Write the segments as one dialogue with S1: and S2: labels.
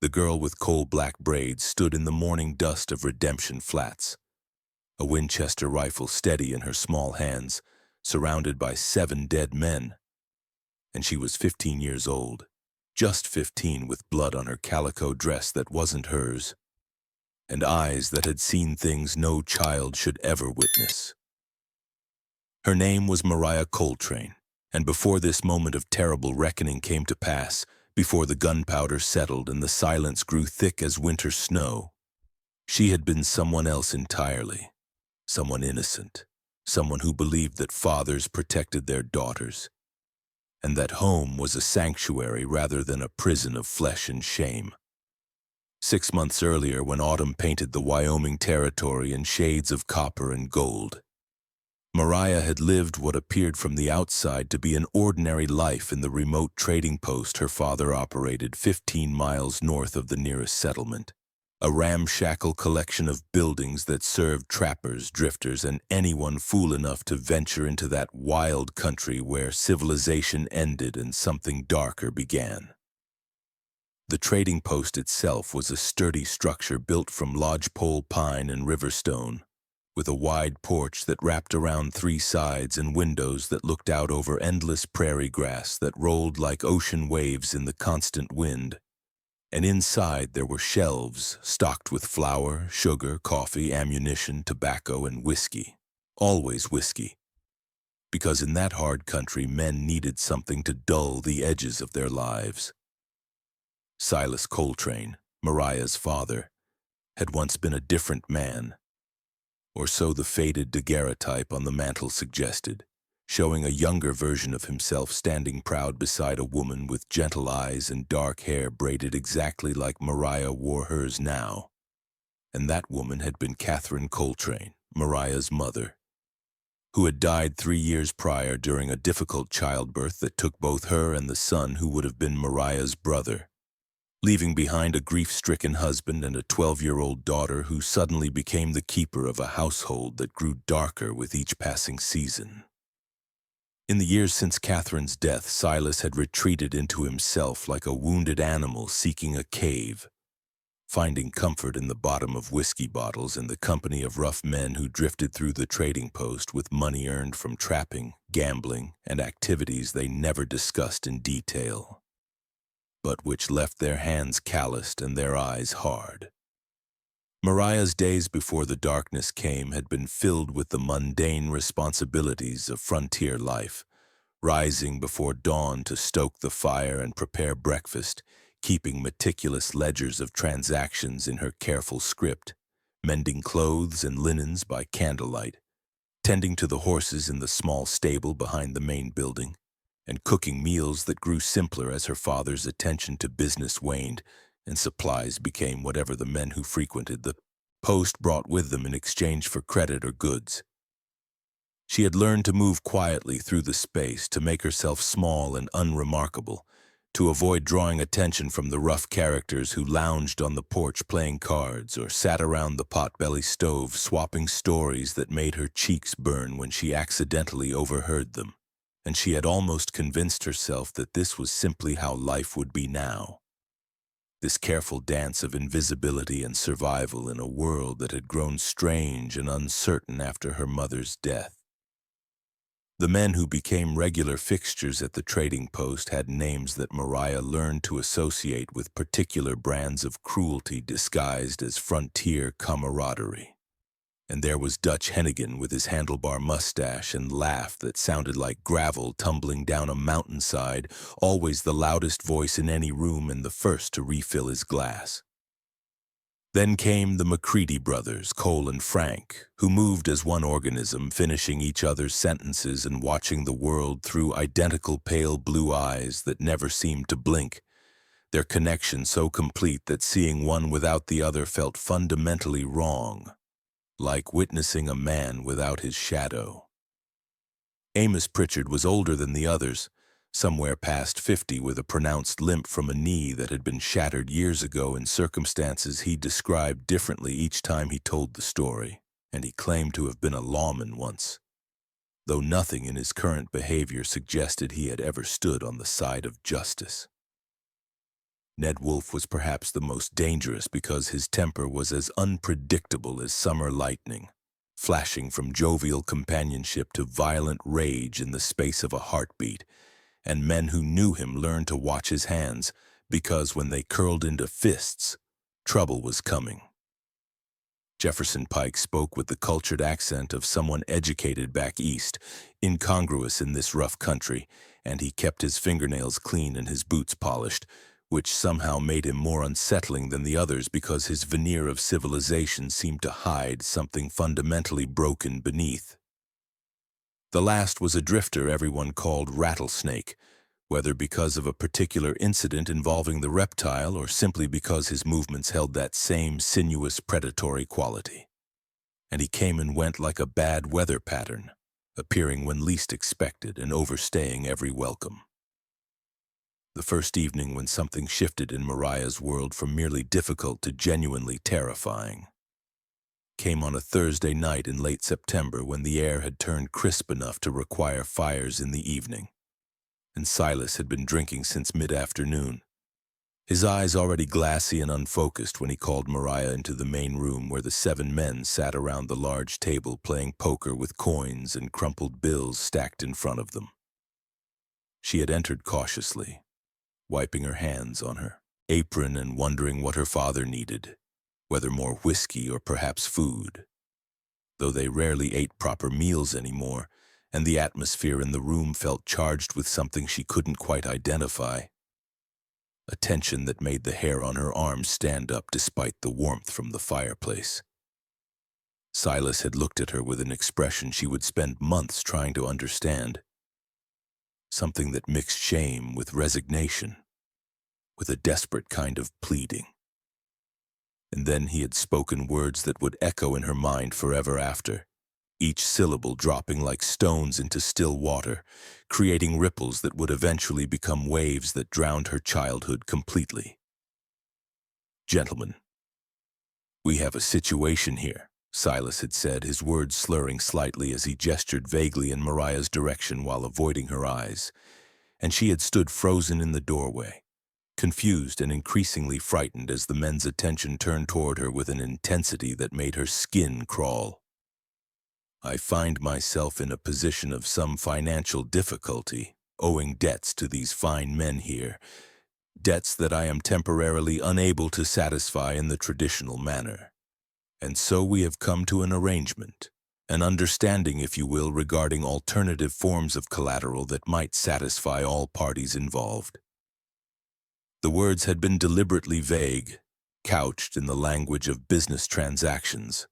S1: The girl with coal-black braids stood in the morning dust of Redemption Flats, a Winchester rifle steady in her small hands, surrounded by 7 dead men. And she was 15 years old, just 15, with blood on her calico dress that wasn't hers, and eyes that had seen things no child should ever witness. Her name was Mariah Coltrane, and before this moment of terrible reckoning came to pass, before the gunpowder settled and the silence grew thick as winter snow, she had been someone else entirely, someone innocent, someone who believed that fathers protected their daughters, and that home was a sanctuary rather than a prison of flesh and shame. 6 months earlier, when autumn painted the Wyoming Territory in shades of copper and gold, Mariah had lived what appeared from the outside to be an ordinary life in the remote trading post her father operated 15 miles north of the nearest settlement, a ramshackle collection of buildings that served trappers, drifters, and anyone fool enough to venture into that wild country where civilization ended and something darker began. The trading post itself was a sturdy structure built from lodgepole pine and river stone, with a wide porch that wrapped around 3 sides and windows that looked out over endless prairie grass that rolled like ocean waves in the constant wind. And inside there were shelves stocked with flour, sugar, coffee, ammunition, tobacco, and whiskey. Always whiskey. Because in that hard country, men needed something to dull the edges of their lives. Silas Coltrane, Mariah's father, had once been a different man, or so the faded daguerreotype on the mantel suggested, showing a younger version of himself standing proud beside a woman with gentle eyes and dark hair braided exactly like Mariah wore hers now. And that woman had been Catherine Coltrane, Mariah's mother, who had died 3 years prior during a difficult childbirth that took both her and the son who would have been Mariah's brother, leaving behind a grief-stricken husband and a 12-year-old daughter who suddenly became the keeper of a household that grew darker with each passing season. In the years since Catherine's death, Silas had retreated into himself like a wounded animal seeking a cave, finding comfort in the bottom of whiskey bottles and the company of rough men who drifted through the trading post with money earned from trapping, gambling, and activities they never discussed in detail, but which left their hands calloused and their eyes hard. Mariah's days before the darkness came had been filled with the mundane responsibilities of frontier life, rising before dawn to stoke the fire and prepare breakfast, keeping meticulous ledgers of transactions in her careful script, mending clothes and linens by candlelight, tending to the horses in the small stable behind the main building, and cooking meals that grew simpler as her father's attention to business waned and supplies became whatever the men who frequented the post brought with them in exchange for credit or goods. She had learned to move quietly through the space, to make herself small and unremarkable, to avoid drawing attention from the rough characters who lounged on the porch playing cards or sat around the potbelly stove swapping stories that made her cheeks burn when she accidentally overheard them. And she had almost convinced herself that this was simply how life would be now. This careful dance of invisibility and survival in a world that had grown strange and uncertain after her mother's death. The men who became regular fixtures at the trading post had names that Mariah learned to associate with particular brands of cruelty disguised as frontier camaraderie. And there was Dutch Hennigan with his handlebar mustache and laugh that sounded like gravel tumbling down a mountainside, always the loudest voice in any room and the first to refill his glass. Then came the McCready brothers, Cole and Frank, who moved as one organism, finishing each other's sentences and watching the world through identical pale blue eyes that never seemed to blink, their connection so complete that seeing one without the other felt fundamentally wrong, like witnessing a man without his shadow. Amos Pritchard was older than the others, somewhere past 50, with a pronounced limp from a knee that had been shattered years ago in circumstances he described differently each time he told the story, and he claimed to have been a lawman once, though nothing in his current behavior suggested he had ever stood on the side of justice. Ned Wolfe was perhaps the most dangerous because his temper was as unpredictable as summer lightning, flashing from jovial companionship to violent rage in the space of a heartbeat, and men who knew him learned to watch his hands because when they curled into fists, trouble was coming. Jefferson Pike spoke with the cultured accent of someone educated back east, incongruous in this rough country, and he kept his fingernails clean and his boots polished, which somehow made him more unsettling than the others because his veneer of civilization seemed to hide something fundamentally broken beneath. The last was a drifter everyone called Rattlesnake, whether because of a particular incident involving the reptile or simply because his movements held that same sinuous predatory quality. And he came and went like a bad weather pattern, appearing when least expected and overstaying every welcome. The first evening when something shifted in Mariah's world from merely difficult to genuinely terrifying came on a Thursday night in late September when the air had turned crisp enough to require fires in the evening, and Silas had been drinking since mid-afternoon, his eyes already glassy and unfocused when he called Mariah into the main room where the 7 men sat around the large table playing poker with coins and crumpled bills stacked in front of them. She had entered cautiously, wiping her hands on her apron and wondering what her father needed, whether more whiskey or perhaps food, though they rarely ate proper meals anymore, and the atmosphere in the room felt charged with something she couldn't quite identify, a tension that made the hair on her arms stand up despite the warmth from the fireplace. Silas had looked at her with an expression she would spend months trying to understand, something that mixed shame with resignation, with a desperate kind of pleading. And then he had spoken words that would echo in her mind forever after, each syllable dropping like stones into still water, creating ripples that would eventually become waves that drowned her childhood completely. "Gentlemen, we have a situation here," Silas had said, his words slurring slightly as he gestured vaguely in Mariah's direction while avoiding her eyes, and she had stood frozen in the doorway, confused and increasingly frightened as the men's attention turned toward her with an intensity that made her skin crawl. "I find myself in a position of some financial difficulty, owing debts to these fine men here, debts that I am temporarily unable to satisfy in the traditional manner. And so we have come to an arrangement, an understanding, if you will, regarding alternative forms of collateral that might satisfy all parties involved." The words had been deliberately vague, couched in the language of business transactions.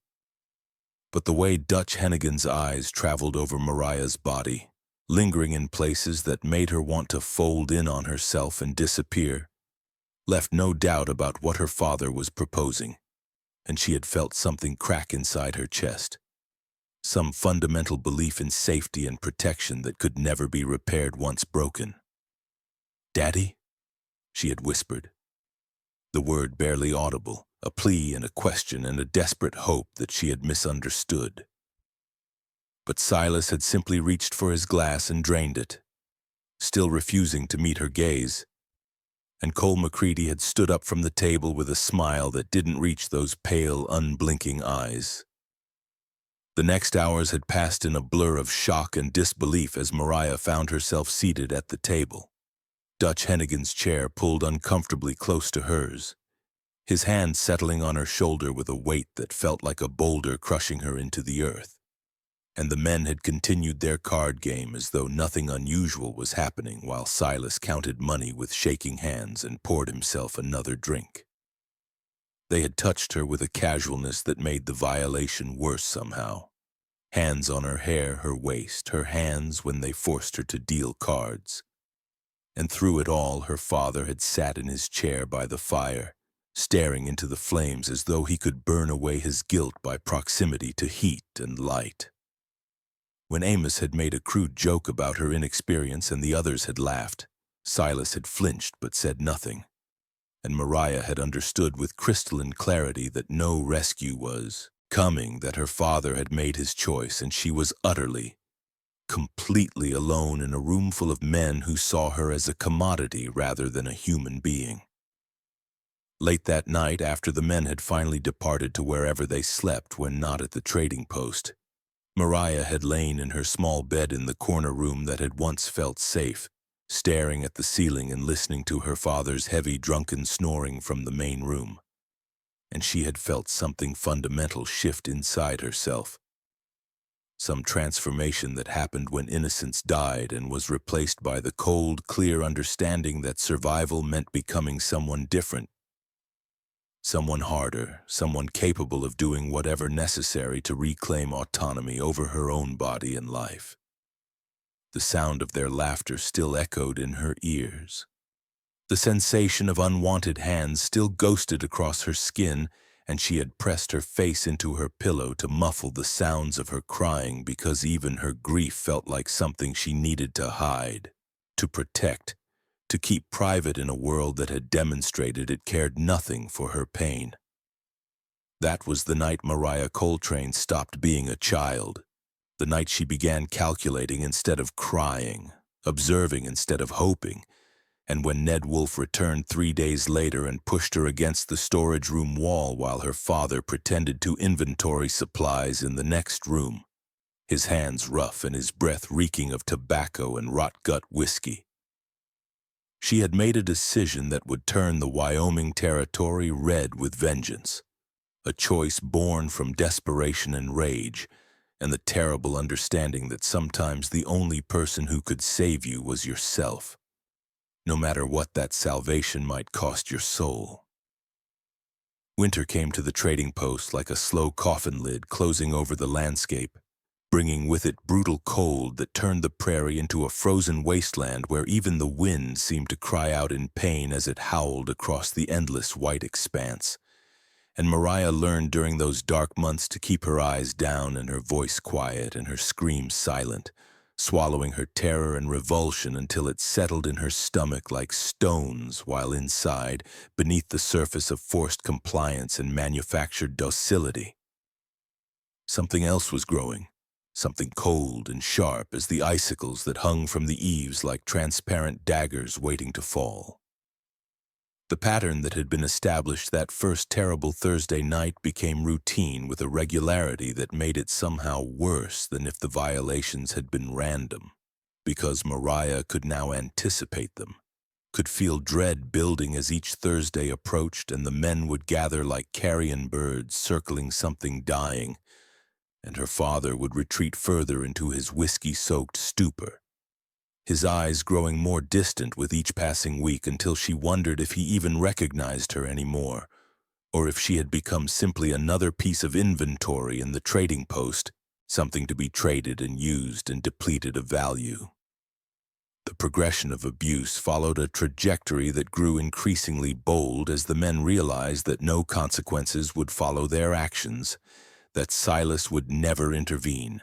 S1: But the way Dutch Hennigan's eyes traveled over Mariah's body, lingering in places that made her want to fold in on herself and disappear, left no doubt about what her father was proposing, and she had felt something crack inside her chest, some fundamental belief in safety and protection that could never be repaired once broken. "Daddy?" she had whispered, the word barely audible, a plea and a question and a desperate hope that she had misunderstood. But Silas had simply reached for his glass and drained it, still refusing to meet her gaze, and Cole McCready had stood up from the table with a smile that didn't reach those pale, unblinking eyes. The next hours had passed in a blur of shock and disbelief as Mariah found herself seated at the table, Dutch Hennigan's chair pulled uncomfortably close to hers, his hand settling on her shoulder with a weight that felt like a boulder crushing her into the earth. And the men had continued their card game as though nothing unusual was happening while Silas counted money with shaking hands and poured himself another drink. They had touched her with a casualness that made the violation worse somehow. Hands on her hair, her waist, her hands when they forced her to deal cards. And through it all, her father had sat in his chair by the fire, staring into the flames as though he could burn away his guilt by proximity to heat and light. When Amos had made a crude joke about her inexperience and the others had laughed, Silas had flinched but said nothing, and Mariah had understood with crystalline clarity that no rescue was coming, that her father had made his choice and she was utterly, completely alone in a room full of men who saw her as a commodity rather than a human being. Late that night, after the men had finally departed to wherever they slept when not at the trading post, Mariah had lain in her small bed in the corner room that had once felt safe, staring at the ceiling and listening to her father's heavy, drunken snoring from the main room. And she had felt something fundamental shift inside herself. Some transformation that happened when innocence died and was replaced by the cold, clear understanding that survival meant becoming someone different. Someone harder, someone capable of doing whatever necessary to reclaim autonomy over her own body and life. The sound of their laughter still echoed in her ears. The sensation of unwanted hands still ghosted across her skin, and she had pressed her face into her pillow to muffle the sounds of her crying because even her grief felt like something she needed to hide, to protect, to keep private in a world that had demonstrated it cared nothing for her pain. That was the night Mariah Coltrane stopped being a child, the night she began calculating instead of crying, observing instead of hoping, and when Ned Wolfe returned 3 days later and pushed her against the storage room wall while her father pretended to inventory supplies in the next room, his hands rough and his breath reeking of tobacco and rot-gut whiskey. She had made a decision that would turn the Wyoming Territory red with vengeance, a choice born from desperation and rage, and the terrible understanding that sometimes the only person who could save you was yourself, no matter what that salvation might cost your soul. Winter came to the trading post like a slow coffin lid closing over the landscape, bringing with it brutal cold that turned the prairie into a frozen wasteland where even the wind seemed to cry out in pain as it howled across the endless white expanse. And Mariah learned during those dark months to keep her eyes down and her voice quiet and her screams silent, swallowing her terror and revulsion until it settled in her stomach like stones while inside, beneath the surface of forced compliance and manufactured docility, something else was growing. Something cold and sharp as the icicles that hung from the eaves like transparent daggers waiting to fall. The pattern that had been established that first terrible Thursday night became routine with a regularity that made it somehow worse than if the violations had been random, because Mariah could now anticipate them, could feel dread building as each Thursday approached and the men would gather like carrion birds circling something dying, and her father would retreat further into his whiskey-soaked stupor, his eyes growing more distant with each passing week until she wondered if he even recognized her anymore, or if she had become simply another piece of inventory in the trading post, something to be traded and used and depleted of value. The progression of abuse followed a trajectory that grew increasingly bold as the men realized that no consequences would follow their actions, that Silas would never intervene,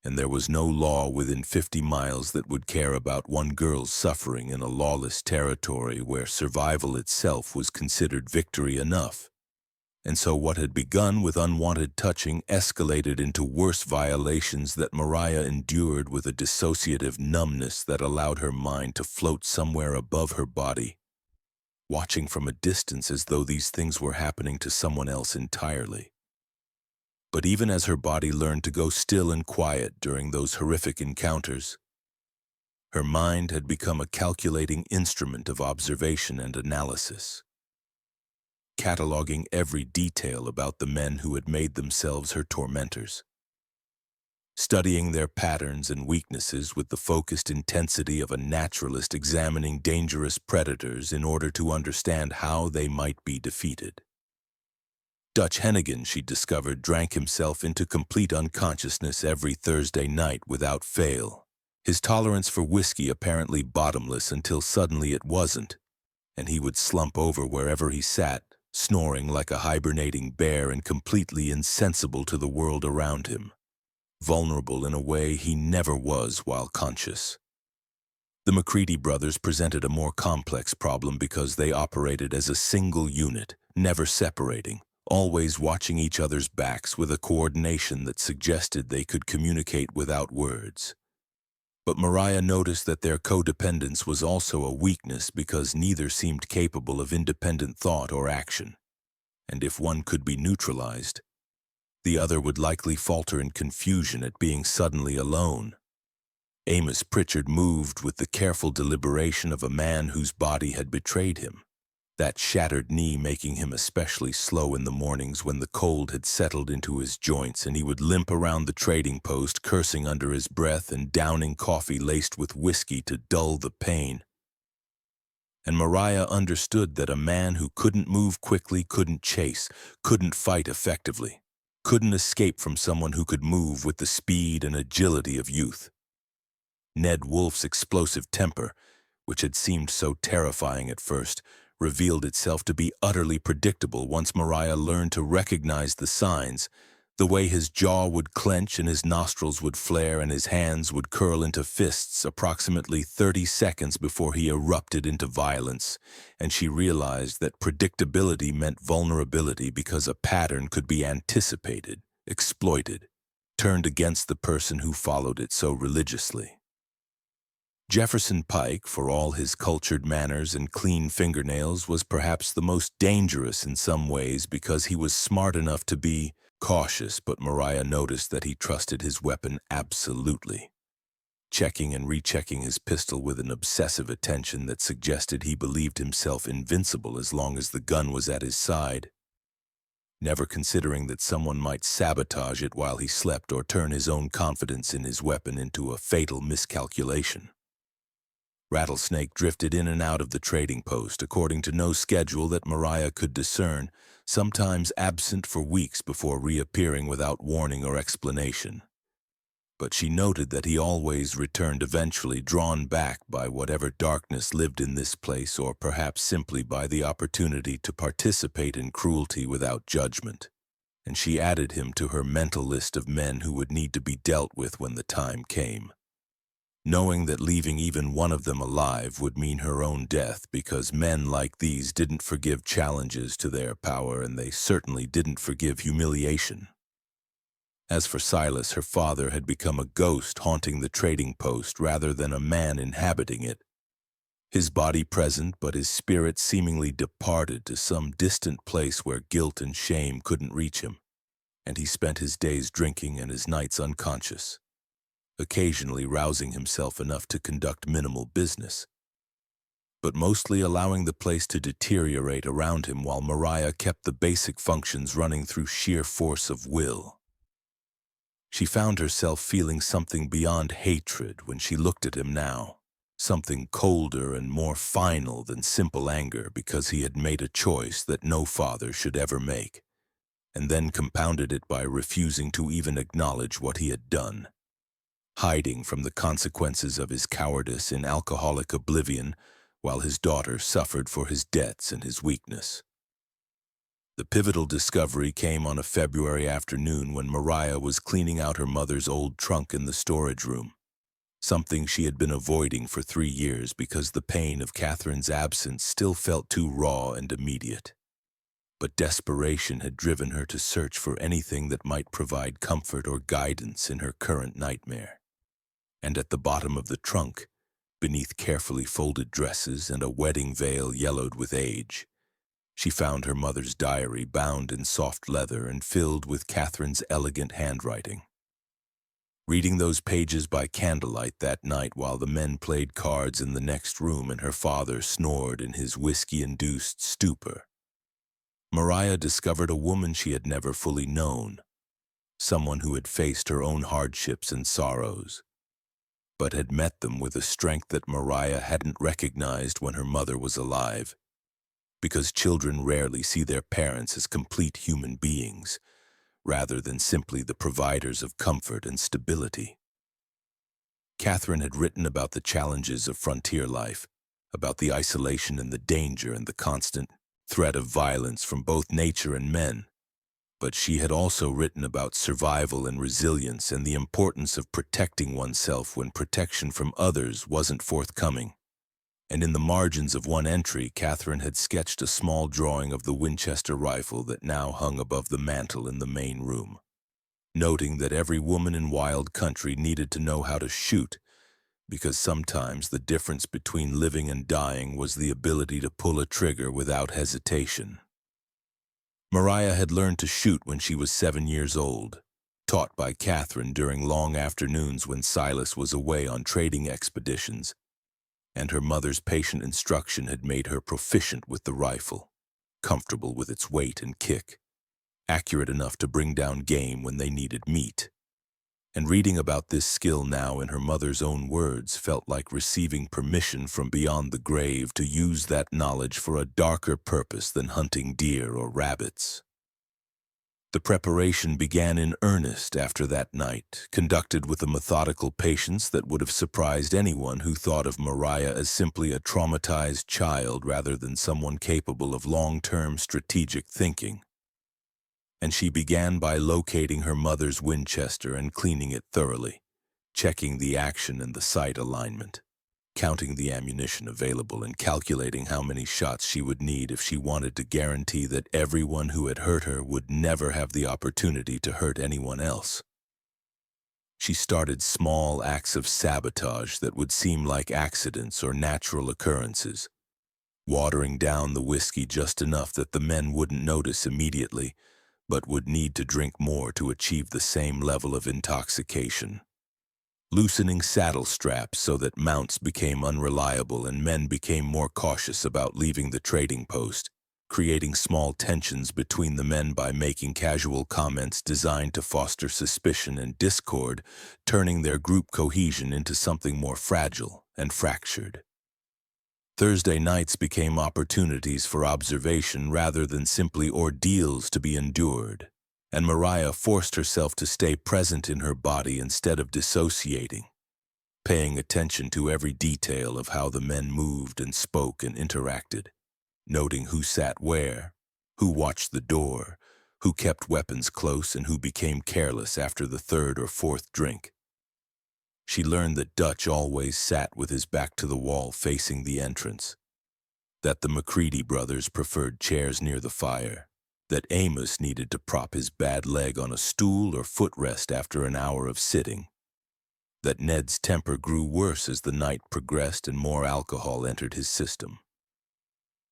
S1: and there was no law within 50 miles that would care about one girl's suffering in a lawless territory where survival itself was considered victory enough. And so what had begun with unwanted touching escalated into worse violations that Mariah endured with a dissociative numbness that allowed her mind to float somewhere above her body, watching from a distance as though these things were happening to someone else entirely. But even as her body learned to go still and quiet during those horrific encounters, her mind had become a calculating instrument of observation and analysis, cataloging every detail about the men who had made themselves her tormentors, studying their patterns and weaknesses with the focused intensity of a naturalist examining dangerous predators in order to understand how they might be defeated. Dutch Hennigan, she discovered, drank himself into complete unconsciousness every Thursday night without fail, his tolerance for whiskey apparently bottomless until suddenly it wasn't, and he would slump over wherever he sat, snoring like a hibernating bear and completely insensible to the world around him, vulnerable in a way he never was while conscious. The McCready brothers presented a more complex problem because they operated as a single unit, never separating, always watching each other's backs with a coordination that suggested they could communicate without words. But Mariah noticed that their codependence was also a weakness because neither seemed capable of independent thought or action. And if one could be neutralized, the other would likely falter in confusion at being suddenly alone. Amos Pritchard moved with the careful deliberation of a man whose body had betrayed him, that shattered knee making him especially slow in the mornings when the cold had settled into his joints and he would limp around the trading post cursing under his breath and downing coffee laced with whiskey to dull the pain. And Mariah understood that a man who couldn't move quickly couldn't chase, couldn't fight effectively, couldn't escape from someone who could move with the speed and agility of youth. Ned Wolfe's explosive temper, which had seemed so terrifying at first, revealed itself to be utterly predictable once Mariah learned to recognize the signs, the way his jaw would clench and his nostrils would flare and his hands would curl into fists approximately 30 seconds before he erupted into violence, and she realized that predictability meant vulnerability because a pattern could be anticipated, exploited, turned against the person who followed it so religiously. Jefferson Pike, for all his cultured manners and clean fingernails, was perhaps the most dangerous in some ways because he was smart enough to be cautious, but Mariah noticed that he trusted his weapon absolutely, checking and rechecking his pistol with an obsessive attention that suggested he believed himself invincible as long as the gun was at his side, never considering that someone might sabotage it while he slept or turn his own confidence in his weapon into a fatal miscalculation. Rattlesnake drifted in and out of the trading post according to no schedule that Mariah could discern, sometimes absent for weeks before reappearing without warning or explanation. But she noted that he always returned eventually, drawn back by whatever darkness lived in this place or perhaps simply by the opportunity to participate in cruelty without judgment. And she added him to her mental list of men who would need to be dealt with when the time came, knowing that leaving even one of them alive would mean her own death because men like these didn't forgive challenges to their power and they certainly didn't forgive humiliation. As for Silas, her father had become a ghost haunting the trading post rather than a man inhabiting it, his body present but his spirit seemingly departed to some distant place where guilt and shame couldn't reach him, and he spent his days drinking and his nights unconscious, occasionally rousing himself enough to conduct minimal business, but mostly allowing the place to deteriorate around him while Mariah kept the basic functions running through sheer force of will. She found herself feeling something beyond hatred when she looked at him now, something colder and more final than simple anger because he had made a choice that no father should ever make, and then compounded it by refusing to even acknowledge what he had done, hiding from the consequences of his cowardice in alcoholic oblivion while his daughter suffered for his debts and his weakness. The pivotal discovery came on a February afternoon when Mariah was cleaning out her mother's old trunk in the storage room, something she had been avoiding for 3 years because the pain of Catherine's absence still felt too raw and immediate. But desperation had driven her to search for anything that might provide comfort or guidance in her current nightmare. And at the bottom of the trunk, beneath carefully folded dresses and a wedding veil yellowed with age, she found her mother's diary bound in soft leather and filled with Catherine's elegant handwriting. Reading those pages by candlelight that night while the men played cards in the next room and her father snored in his whiskey-induced stupor, Mariah discovered a woman she had never fully known, someone who had faced her own hardships and sorrows, but had met them with a strength that Mariah hadn't recognized when her mother was alive, because children rarely see their parents as complete human beings, rather than simply the providers of comfort and stability. Catherine had written about the challenges of frontier life, about the isolation and the danger and the constant threat of violence from both nature and men, but she had also written about survival and resilience and the importance of protecting oneself when protection from others wasn't forthcoming. And in the margins of one entry, Catherine had sketched a small drawing of the Winchester rifle that now hung above the mantel in the main room, noting that every woman in wild country needed to know how to shoot, because sometimes the difference between living and dying was the ability to pull a trigger without hesitation. Mariah had learned to shoot when she was 7 years old, taught by Catherine during long afternoons when Silas was away on trading expeditions, and her mother's patient instruction had made her proficient with the rifle, comfortable with its weight and kick, accurate enough to bring down game when they needed meat. And reading about this skill now in her mother's own words felt like receiving permission from beyond the grave to use that knowledge for a darker purpose than hunting deer or rabbits. The preparation began in earnest after that night, conducted with a methodical patience that would have surprised anyone who thought of Mariah as simply a traumatized child rather than someone capable of long-term strategic thinking. And she began by locating her mother's Winchester and cleaning it thoroughly, checking the action and the sight alignment, counting the ammunition available and calculating how many shots she would need if she wanted to guarantee that everyone who had hurt her would never have the opportunity to hurt anyone else. She started small acts of sabotage that would seem like accidents or natural occurrences, watering down the whiskey just enough that the men wouldn't notice immediately, but would need to drink more to achieve the same level of intoxication. Loosening saddle straps so that mounts became unreliable and men became more cautious about leaving the trading post, creating small tensions between the men by making casual comments designed to foster suspicion and discord, turning their group cohesion into something more fragile and fractured. Thursday nights became opportunities for observation rather than simply ordeals to be endured, and Mariah forced herself to stay present in her body instead of dissociating, paying attention to every detail of how the men moved and spoke and interacted, noting who sat where, who watched the door, who kept weapons close and who became careless after the third or fourth drink. She learned that Dutch always sat with his back to the wall facing the entrance, that the McCready brothers preferred chairs near the fire, that Amos needed to prop his bad leg on a stool or footrest after an hour of sitting, that Ned's temper grew worse as the night progressed and more alcohol entered his system,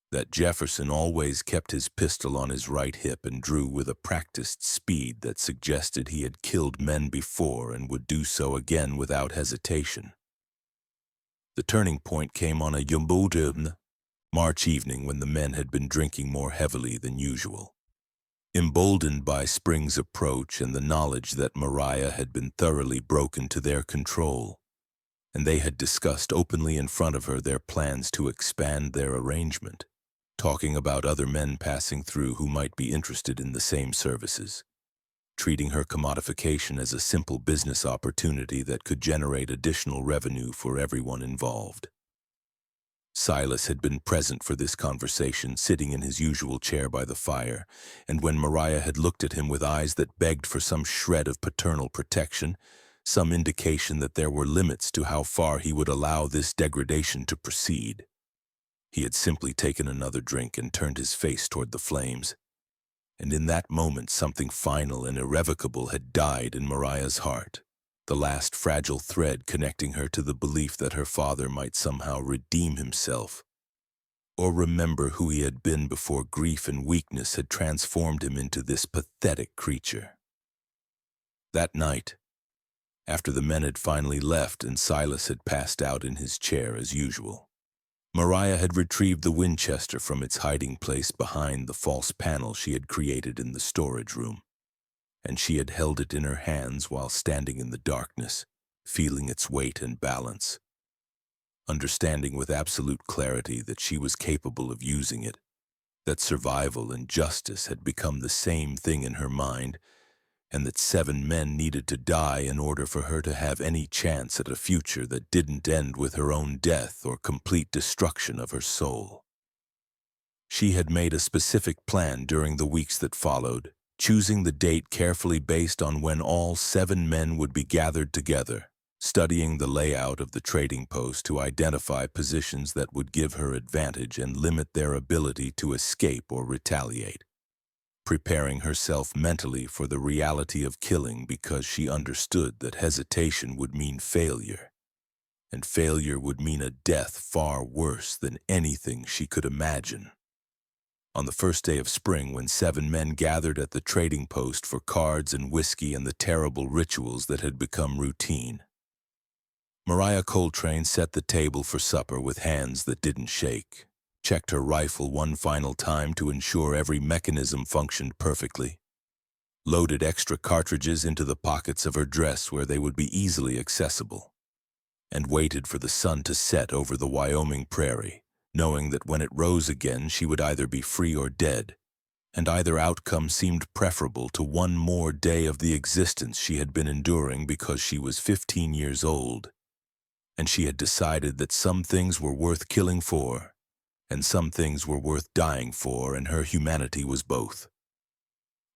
S1: that Jefferson always kept his pistol on his right hip and drew with a practiced speed that suggested he had killed men before and would do so again without hesitation. The turning point came on a Yumboldum March evening when the men had been drinking more heavily than usual. Emboldened by spring's approach and the knowledge that Mariah had been thoroughly broken to their control, and they had discussed openly in front of her their plans to expand their arrangement, talking about other men passing through who might be interested in the same services, treating her commodification as a simple business opportunity that could generate additional revenue for everyone involved. Silas had been present for this conversation, sitting in his usual chair by the fire, and when Mariah had looked at him with eyes that begged for some shred of paternal protection, some indication that there were limits to how far he would allow this degradation to proceed, he had simply taken another drink and turned his face toward the flames. And in that moment, something final and irrevocable had died in Mariah's heart, the last fragile thread connecting her to the belief that her father might somehow redeem himself, or remember who he had been before grief and weakness had transformed him into this pathetic creature. That night, after the men had finally left and Silas had passed out in his chair as usual, Mariah had retrieved the Winchester from its hiding place behind the false panel she had created in the storage room, and she had held it in her hands while standing in the darkness, feeling its weight and balance, understanding with absolute clarity that she was capable of using it, that survival and justice had become the same thing in her mind, and that 7 men needed to die in order for her to have any chance at a future that didn't end with her own death or complete destruction of her soul. She had made a specific plan during the weeks that followed, choosing the date carefully based on when all 7 men would be gathered together, studying the layout of the trading post to identify positions that would give her advantage and limit their ability to escape or retaliate, preparing herself mentally for the reality of killing because she understood that hesitation would mean failure, and failure would mean a death far worse than anything she could imagine. On the first day of spring, when 7 men gathered at the trading post for cards and whiskey and the terrible rituals that had become routine, Mariah Coltrane set the table for supper with hands that didn't shake, checked her rifle one final time to ensure every mechanism functioned perfectly, loaded extra cartridges into the pockets of her dress where they would be easily accessible, and waited for the sun to set over the Wyoming prairie, knowing that when it rose again she would either be free or dead, and either outcome seemed preferable to one more day of the existence she had been enduring because she was 15 years old, and she had decided that some things were worth killing for, and some things were worth dying for, and her humanity was both.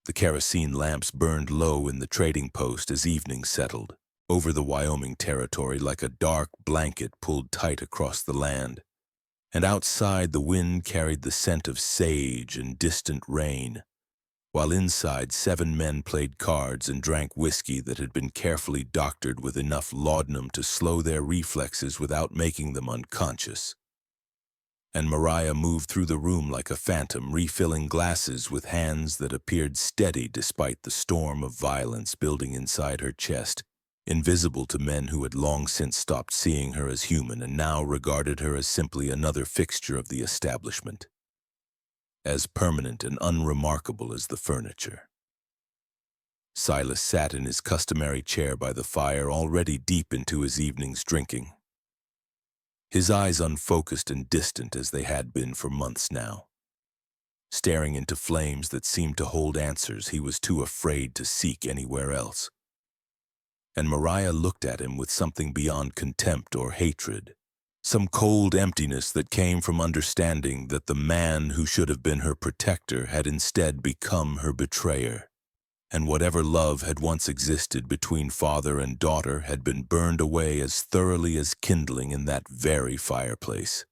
S1: The kerosene lamps burned low in the trading post as evening settled over the Wyoming territory like a dark blanket pulled tight across the land, and outside the wind carried the scent of sage and distant rain, while inside 7 men played cards and drank whiskey that had been carefully doctored with enough laudanum to slow their reflexes without making them unconscious. And Mariah moved through the room like a phantom, refilling glasses with hands that appeared steady despite the storm of violence building inside her chest, invisible to men who had long since stopped seeing her as human and now regarded her as simply another fixture of the establishment, as permanent and unremarkable as the furniture. Silas sat in his customary chair by the fire, already deep into his evening's drinking, his eyes unfocused and distant as they had been for months now, staring into flames that seemed to hold answers he was too afraid to seek anywhere else. And Mariah looked at him with something beyond contempt or hatred, some cold emptiness that came from understanding that the man who should have been her protector had instead become her betrayer, and whatever love had once existed between father and daughter had been burned away as thoroughly as kindling in that very fireplace.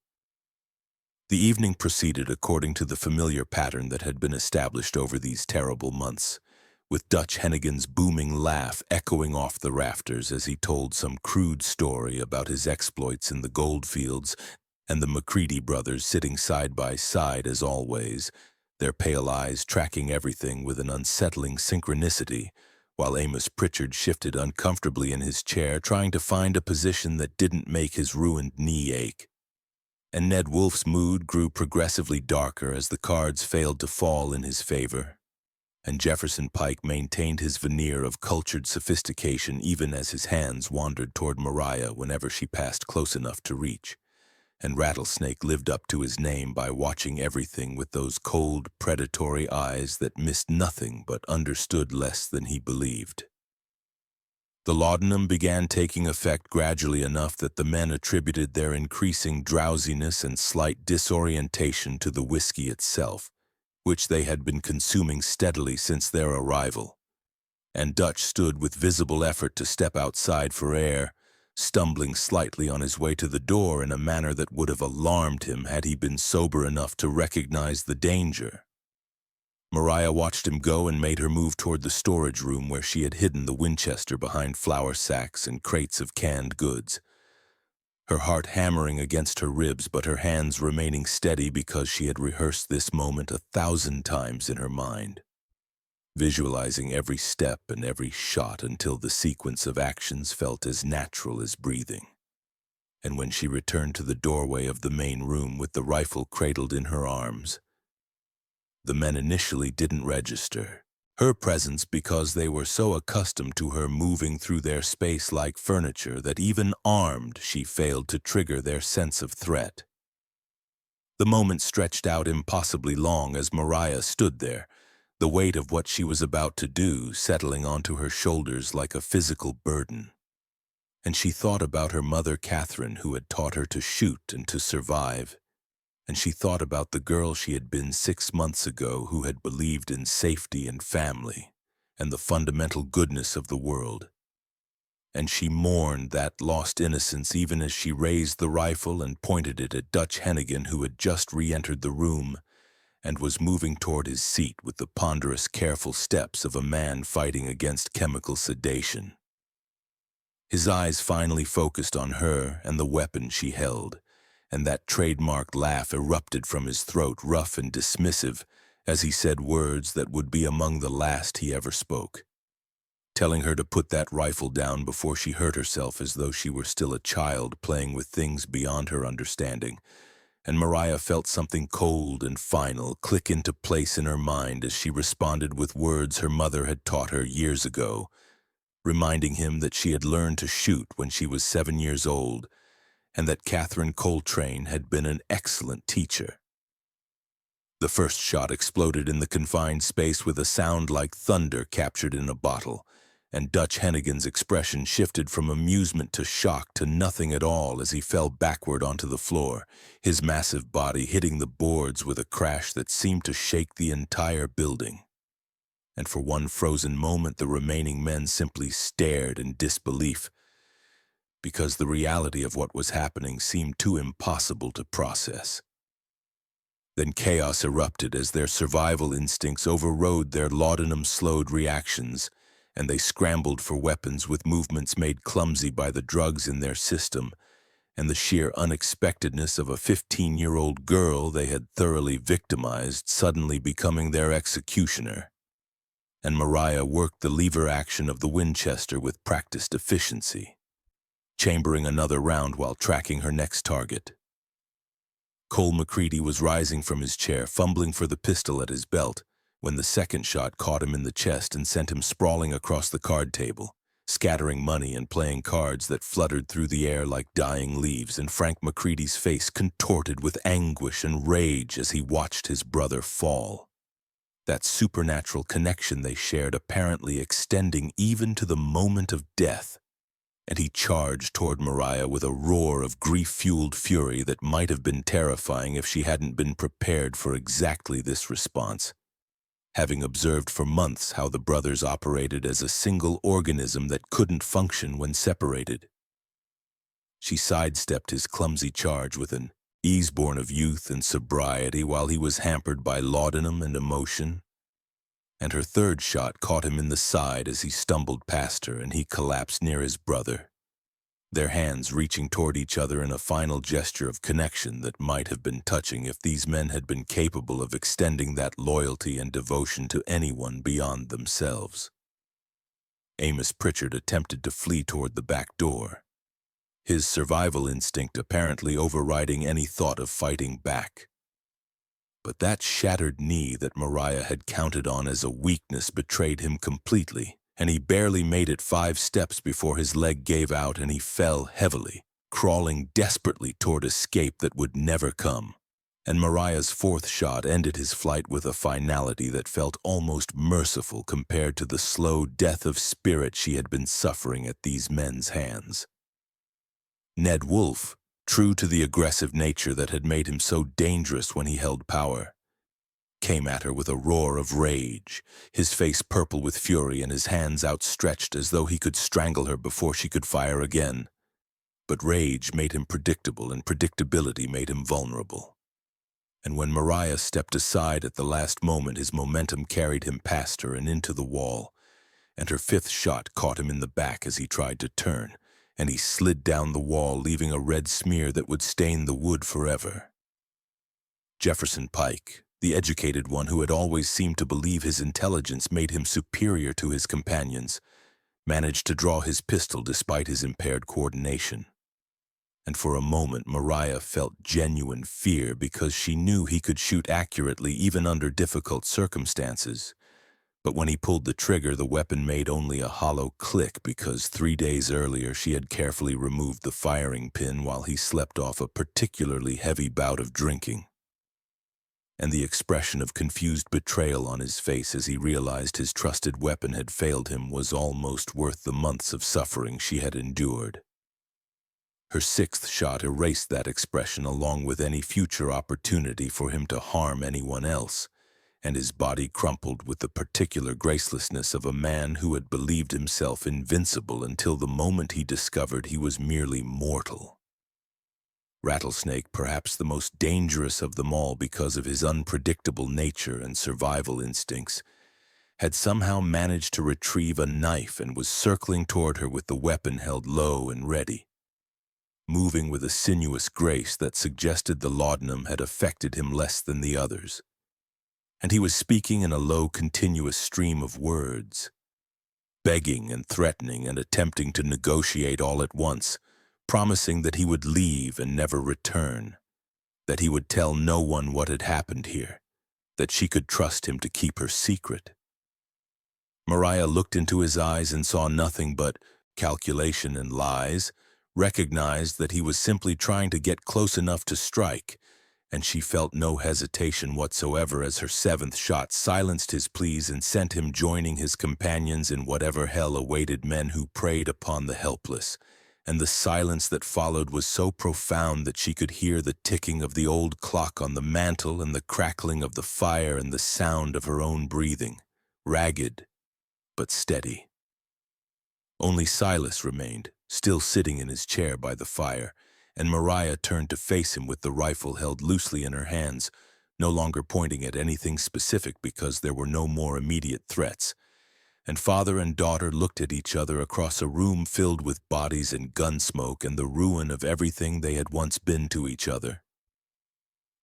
S1: The evening proceeded according to the familiar pattern that had been established over these terrible months, with Dutch Hennigan's booming laugh echoing off the rafters as he told some crude story about his exploits in the goldfields, and the McCready brothers sitting side by side as always, their pale eyes tracking everything with an unsettling synchronicity, while Amos Pritchard shifted uncomfortably in his chair, trying to find a position that didn't make his ruined knee ache. And Ned Wolf's mood grew progressively darker as the cards failed to fall in his favor, and Jefferson Pike maintained his veneer of cultured sophistication even as his hands wandered toward Mariah whenever she passed close enough to reach, and Rattlesnake lived up to his name by watching everything with those cold, predatory eyes that missed nothing but understood less than he believed. The laudanum began taking effect gradually enough that the men attributed their increasing drowsiness and slight disorientation to the whiskey itself, which they had been consuming steadily since their arrival, and Dutch stood with visible effort to step outside for air, stumbling slightly on his way to the door in a manner that would have alarmed him had he been sober enough to recognize the danger. Mariah watched him go and made her move toward the storage room where she had hidden the Winchester behind flour sacks and crates of canned goods, her heart hammering against her ribs but her hands remaining steady because she had rehearsed this moment 1,000 times in her mind, visualizing every step and every shot until the sequence of actions felt as natural as breathing. And when she returned to the doorway of the main room with the rifle cradled in her arms, the men initially didn't register her presence because they were so accustomed to her moving through their space like furniture that even armed she failed to trigger their sense of threat. The moment stretched out impossibly long as Mariah stood there, the weight of what she was about to do settling onto her shoulders like a physical burden. And she thought about her mother Catherine, who had taught her to shoot and to survive. And she thought about the girl she had been 6 months ago who had believed in safety and family and the fundamental goodness of the world. And she mourned that lost innocence even as she raised the rifle and pointed it at Dutch Hennigan, who had just re-entered the room and was moving toward his seat with the ponderous, careful steps of a man fighting against chemical sedation. His eyes finally focused on her and the weapon she held, and that trademarked laugh erupted from his throat, rough and dismissive, as he said words that would be among the last he ever spoke, telling her to put that rifle down before she hurt herself as though she were still a child playing with things beyond her understanding. And Mariah felt something cold and final click into place in her mind as she responded with words her mother had taught her years ago, reminding him that she had learned to shoot when she was 7 years old, and that Catherine Coltrane had been an excellent teacher. The first shot exploded in the confined space with a sound like thunder captured in a bottle, and Dutch Hennigan's expression shifted from amusement to shock to nothing at all as he fell backward onto the floor, his massive body hitting the boards with a crash that seemed to shake the entire building. And for one frozen moment the remaining men simply stared in disbelief, because the reality of what was happening seemed too impossible to process. Then chaos erupted as their survival instincts overrode their laudanum-slowed reactions, and they scrambled for weapons with movements made clumsy by the drugs in their system and the sheer unexpectedness of a 15-year-old girl they had thoroughly victimized suddenly becoming their executioner. And Mariah worked the lever action of the Winchester with practiced efficiency, chambering another round while tracking her next target. Cole McCready was rising from his chair, fumbling for the pistol at his belt, when the second shot caught him in the chest and sent him sprawling across the card table, scattering money and playing cards that fluttered through the air like dying leaves, and Frank McCready's face contorted with anguish and rage as he watched his brother fall. That supernatural connection they shared apparently extending even to the moment of death. And he charged toward Mariah with a roar of grief-fueled fury that might have been terrifying if she hadn't been prepared for exactly this response, having observed for months how the brothers operated as a single organism that couldn't function when separated. She sidestepped his clumsy charge with an ease born of youth and sobriety while he was hampered by laudanum and emotion, and her third shot caught him in the side as he stumbled past her and he collapsed near his brother, their hands reaching toward each other in a final gesture of connection that might have been touching if these men had been capable of extending that loyalty and devotion to anyone beyond themselves. Amos Pritchard attempted to flee toward the back door, his survival instinct apparently overriding any thought of fighting back. But that shattered knee that Mariah had counted on as a weakness betrayed him completely, and he barely made it 5 steps before his leg gave out and he fell heavily, crawling desperately toward escape that would never come. And Mariah's fourth shot ended his flight with a finality that felt almost merciful compared to the slow death of spirit she had been suffering at these men's hands. Ned Wolfe, true to the aggressive nature that had made him so dangerous when he held power, came at her with a roar of rage, his face purple with fury and his hands outstretched as though he could strangle her before she could fire again. But rage made him predictable and predictability made him vulnerable. And when Mariah stepped aside at the last moment, his momentum carried him past her and into the wall, and her fifth shot caught him in the back as he tried to turn, and he slid down the wall, leaving a red smear that would stain the wood forever. Jefferson Pike, the educated one who had always seemed to believe his intelligence made him superior to his companions, managed to draw his pistol despite his impaired coordination. And for a moment Mariah felt genuine fear because she knew he could shoot accurately even under difficult circumstances. But when he pulled the trigger, the weapon made only a hollow click because 3 days earlier she had carefully removed the firing pin while he slept off a particularly heavy bout of drinking. And the expression of confused betrayal on his face as he realized his trusted weapon had failed him was almost worth the months of suffering she had endured. Her sixth shot erased that expression along with any future opportunity for him to harm anyone else, and his body crumpled with the particular gracelessness of a man who had believed himself invincible until the moment he discovered he was merely mortal. Rattlesnake, perhaps the most dangerous of them all because of his unpredictable nature and survival instincts, had somehow managed to retrieve a knife and was circling toward her with the weapon held low and ready, moving with a sinuous grace that suggested the laudanum had affected him less than the others. And he was speaking in a low, continuous stream of words, begging and threatening and attempting to negotiate all at once, promising that he would leave and never return, that he would tell no one what had happened here, that she could trust him to keep her secret. Mariah looked into his eyes and saw nothing but calculation and lies, recognized that he was simply trying to get close enough to strike, and she felt no hesitation whatsoever as her seventh shot silenced his pleas and sent him joining his companions in whatever hell awaited men who preyed upon the helpless. And the silence that followed was so profound that she could hear the ticking of the old clock on the mantel and the crackling of the fire and the sound of her own breathing, ragged but steady. Only Silas remained, still sitting in his chair by the fire, and Mariah turned to face him with the rifle held loosely in her hands, no longer pointing at anything specific because there were no more immediate threats. And father and daughter looked at each other across a room filled with bodies and gun smoke and the ruin of everything they had once been to each other.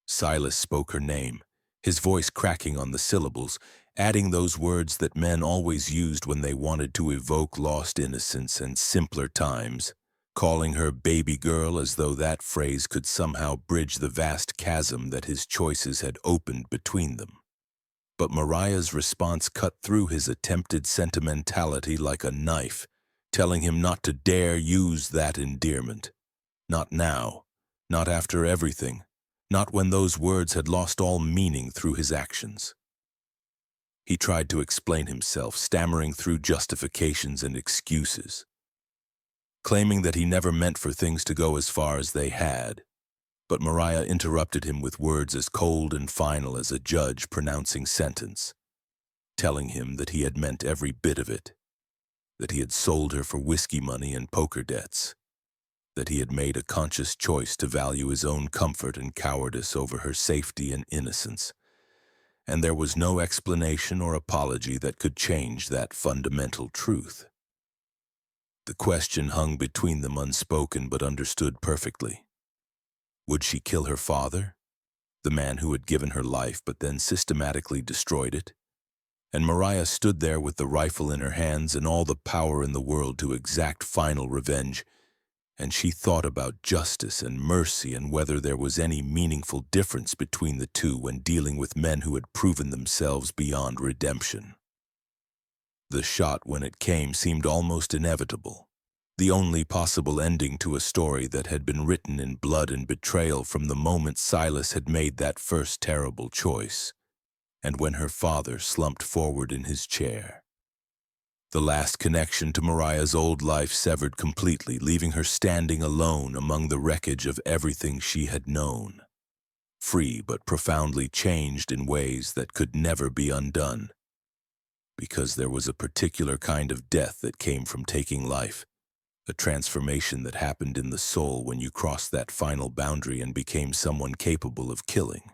S1: Silas spoke her name, his voice cracking on the syllables, adding those words that men always used when they wanted to evoke lost innocence and simpler times, calling her baby girl as though that phrase could somehow bridge the vast chasm that his choices had opened between them. But Mariah's response cut through his attempted sentimentality like a knife, telling him not to dare use that endearment. Not now, not after everything, not when those words had lost all meaning through his actions. He tried to explain himself, stammering through justifications and excuses, claiming that he never meant for things to go as far as they had. But Mariah interrupted him with words as cold and final as a judge pronouncing sentence, telling him that he had meant every bit of it, that he had sold her for whiskey money and poker debts, that he had made a conscious choice to value his own comfort and cowardice over her safety and innocence, and there was no explanation or apology that could change that fundamental truth. The question hung between them unspoken but understood perfectly. Would she kill her father, the man who had given her life but then systematically destroyed it? And Mariah stood there with the rifle in her hands and all the power in the world to exact final revenge, and she thought about justice and mercy and whether there was any meaningful difference between the two when dealing with men who had proven themselves beyond redemption. The shot, when it came, seemed almost inevitable, the only possible ending to a story that had been written in blood and betrayal from the moment Silas had made that first terrible choice, and when her father slumped forward in his chair. The last connection to Mariah's old life severed completely, leaving her standing alone among the wreckage of everything she had known, free but profoundly changed in ways that could never be undone, because there was a particular kind of death that came from taking life, a transformation that happened in the soul when you crossed that final boundary and became someone capable of killing.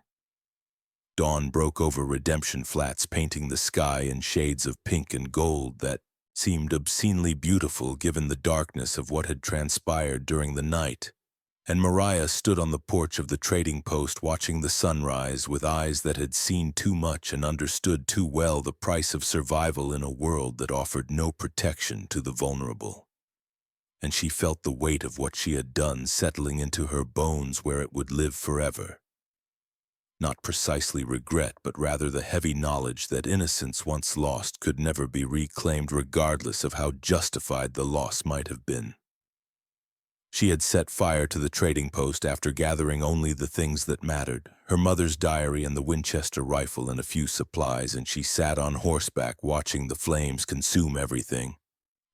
S1: Dawn broke over Redemption Flats, painting the sky in shades of pink and gold that seemed obscenely beautiful given the darkness of what had transpired during the night, and Mariah stood on the porch of the trading post watching the sunrise with eyes that had seen too much and understood too well the price of survival in a world that offered no protection to the vulnerable. And she felt the weight of what she had done settling into her bones where it would live forever. Not precisely regret, but rather the heavy knowledge that innocence once lost could never be reclaimed regardless of how justified the loss might have been. She had set fire to the trading post after gathering only the things that mattered, her mother's diary and the Winchester rifle and a few supplies, and she sat on horseback watching the flames consume everything,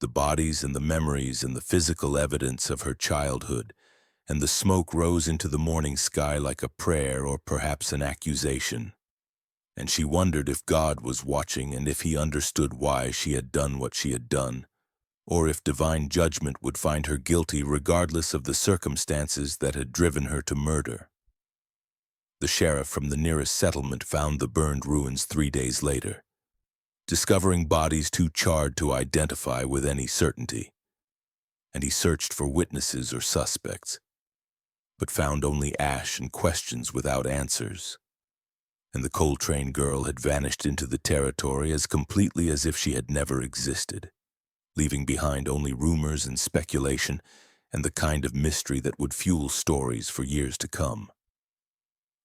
S1: the bodies and the memories and the physical evidence of her childhood, and the smoke rose into the morning sky like a prayer or perhaps an accusation. And she wondered if God was watching and if he understood why she had done what she had done, or if divine judgment would find her guilty regardless of the circumstances that had driven her to murder. The sheriff from the nearest settlement found the burned ruins 3 days later. discovering bodies too charred to identify with any certainty. And he searched for witnesses or suspects, but found only ash and questions without answers. And the Coltrane girl had vanished into the territory as completely as if she had never existed, leaving behind only rumors and speculation and the kind of mystery that would fuel stories for years to come.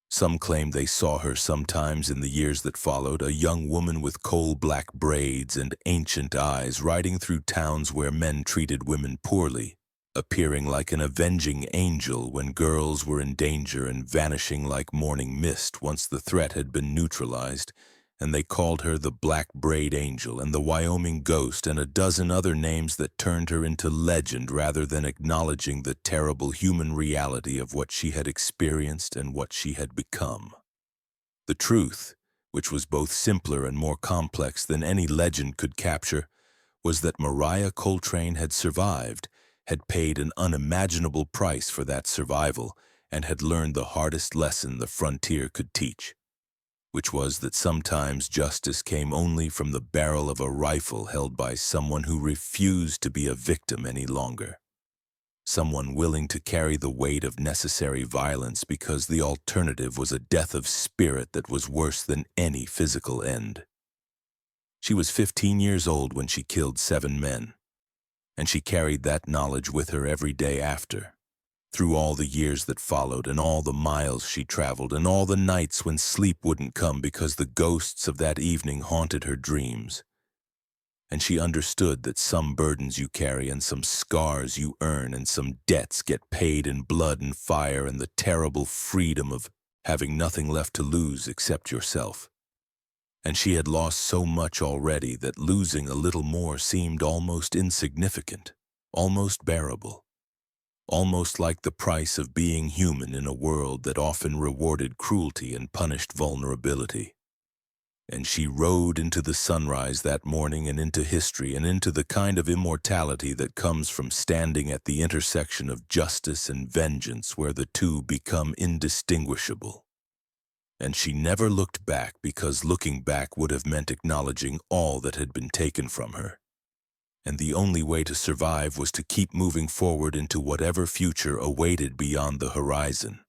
S1: Some claimed they saw her sometimes in the years that followed, a young woman with coal-black braids and ancient eyes riding through towns where men treated women poorly, appearing like an avenging angel when girls were in danger and vanishing like morning mist once the threat had been neutralized, and they called her the Black Braid Angel and the Wyoming Ghost and a dozen other names that turned her into legend rather than acknowledging the terrible human reality of what she had experienced and what she had become. The truth, which was both simpler and more complex than any legend could capture, was that Mariah Coltrane had survived, had paid an unimaginable price for that survival, and had learned the hardest lesson the frontier could teach, which was that sometimes justice came only from the barrel of a rifle held by someone who refused to be a victim any longer. Someone willing to carry the weight of necessary violence because the alternative was a death of spirit that was worse than any physical end. She was 15 years old when she killed 7 men, and she carried that knowledge with her every day after, through all the years that followed and all the miles she traveled and all the nights when sleep wouldn't come because the ghosts of that evening haunted her dreams. And she understood that some burdens you carry and some scars you earn and some debts get paid in blood and fire and the terrible freedom of having nothing left to lose except yourself. And she had lost so much already that losing a little more seemed almost insignificant, almost bearable. Almost like the price of being human in a world that often rewarded cruelty and punished vulnerability. And she rode into the sunrise that morning and into history and into the kind of immortality that comes from standing at the intersection of justice and vengeance where the two become indistinguishable. And she never looked back because looking back would have meant acknowledging all that had been taken from her. And the only way to survive was to keep moving forward into whatever future awaited beyond the horizon.